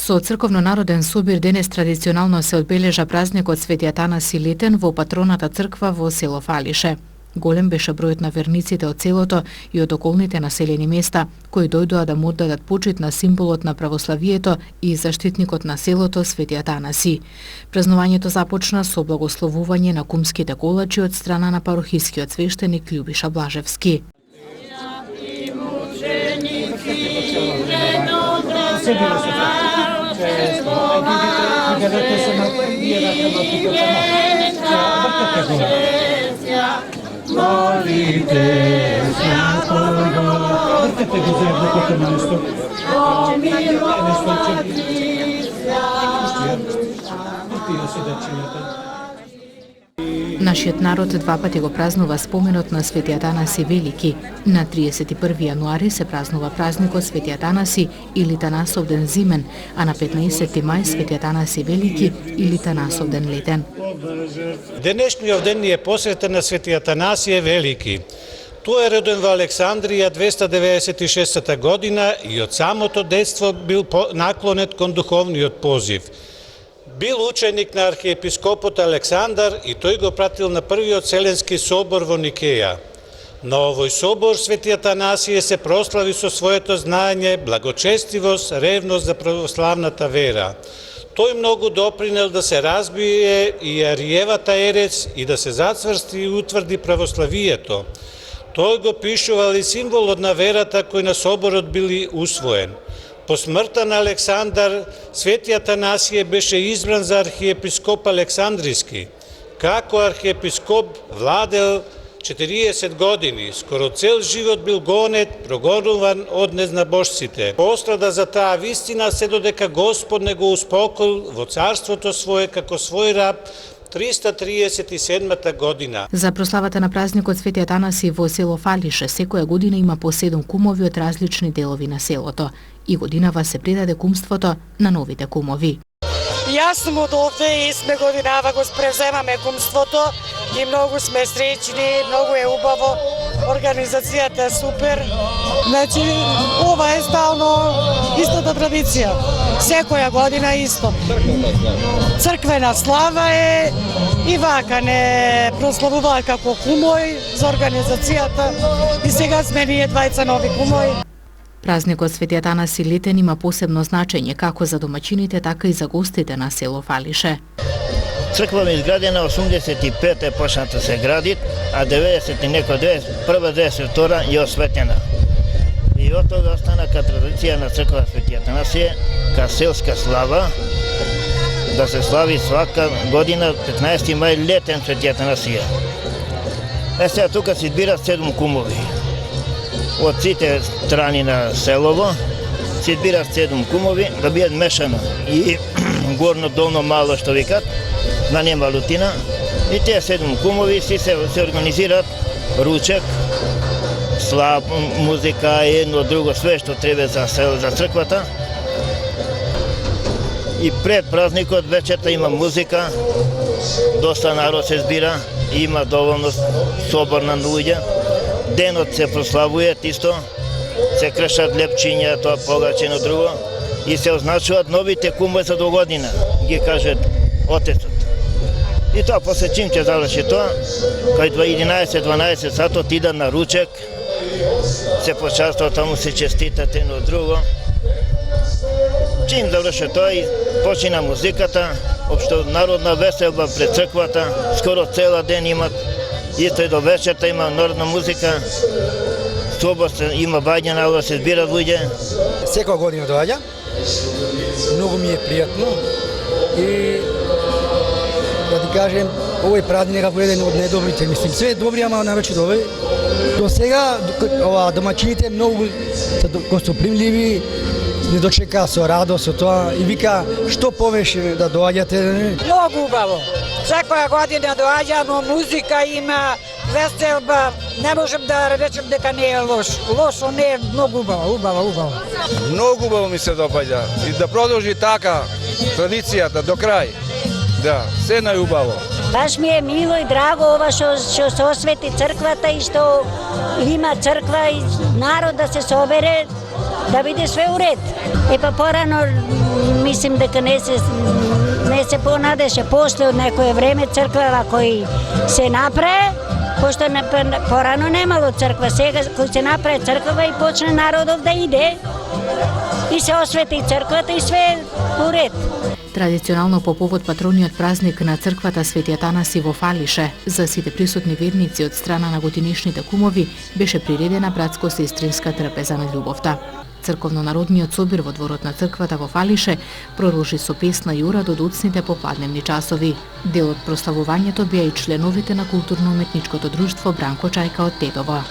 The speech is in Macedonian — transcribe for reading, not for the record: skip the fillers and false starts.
Со црковно-народен собир денес традиционално се одбележа празникот Свети Атанаси Летен во патроната црква во село Фалише. Голем беше бројот на верниците од селото и од околните населени места, кои дојдоа да му оддадат почит на символот на православието и заштитникот на селото Свети Атанаси. Празнувањето започна со благословување на кумските колачи од страна на парохискиот свештеник Љубиша Блажевски. Молите за Въртете го заедно като нещо. Нашиот народ два пати го празнува споменот на Свети Атанаси Велики. На 31 јануари се празнува празникот Свети Атанаси или Танасов ден Зимен, а на 15 мај Свети Атанаси Велики или Танасов ден Летен. Денешниот ден ни е посветен на Свети Атанасије Велики. Тој е роден во Александрија 296 година и од самото детство бил наклонет кон духовниот позив. Бил ученик на архиепископот Александар и тој го пратил на првиот Вселенски собор во Никеја. На овој собор Свети Атанасије се прослави со своето знаење, благочестивост, ревност за православната вера. Тој многу допринел да се разбие и ариевата ерес и да се зацврсти и утврди православието. Тој го пишувал и символот на верата кој на соборот били усвоен. По смртта на Александар, Свети Атанасије беше избран за архиепископ Александриски. Како архиепископ владел 40 години, скоро цел живот бил гонет, прогонуван од незнабожците. Пострада за таа вистина се додека Господ не го успокоил во царството свое како свој раб 337 година. За прославата на празникот Свети Атанаси во село Фалише секоја година има по 7 кумови од различни делови на селото. И годинава се предаде кумството на новите кумови. Јас сум од овде и сме годинава го спревземаме кумството и многу сме среќни, многу е убаво, организацијата е супер. Значи, ова е стално истата традиција. Секоја година исто. Црквена слава е и вака не прославуваат како кумој за организацијата и сега сме ние двајца нови кумои. Празникот Свети Атанаси Летен има посебно значење како за домаќините, така и за гостите на село Фалише. Црква ми изградена 85 е почната се гради, а 90 и некој прва 92 е осветена. И од тога остана ка традиција на црква Свети Атанасије, ка селска слава, да се слави свака година 15 мај Летен Свети Атанасије. Сега тука се избират 7 кумови. Од сите страни на селово се избират 7 кумови да бидат мешано и горно, долно, мало што викат, да нема лутина. И тие 7 кумови се организираат ручек, слав, музика, едно друго, све што треба за црквата. И пред празникот вечерта има музика, доста народ се збира, има доволно собор на луѓе. Денот се прославува исто, се кршат лепчиња, тоа погачено друго и се означуваат новите кумови за до година, ги кажат отецот. И тоа после чим ќе заврши тоа, кај 11-12 сатот идат на ручек, се почаствува таму, се честитат едно друго. Чим заврши тоа и почина музиката, општо народна веселба пред црквата, скоро цела ден имат. Исто и до вечерта има народна музика, собор има бања, народа се збират луѓе. Секоја година доаѓа, многу ми е пријатно и да ти кажем, овој празник е еден од најдобрите, мислим, све добри, ама навече овој. До сега домаќините многу гостопримливи, не дочека со радост со тоа и вика што повеше да доаѓате. Многу убаво. Секоја година доаѓамо, музика има, веселба, не можем да речем дека не е лош. Лошо не е, многу убаво. Многу убаво ми се допаѓа и да продолжи така традицијата до крај. Да, се најубаво. Баш ми е мило и драго ова што се освети црквата и што има црква и народ да се собере да биде све уред. Па порано мислим дека не се понадеше после од некое време црквава кој се направи, пошто порано немало црква, сега кој се направи црква и почне народов да иде и се освети црквата и све уред. Традиционално по повод патрониот празник на црквата Свети Атанаси во Фалише, за сите присутни верници од страна на годинишните кумови беше приредена братско-сестринска трпеза на љубовта. Црковно-народниот собир во дворот на црквата во Фалише продолжи со песна јура до доцните попладневни часови. Дел од прославувањето беа и членовите на културно-уметничкото друштво Бранко Чајка од Тетово.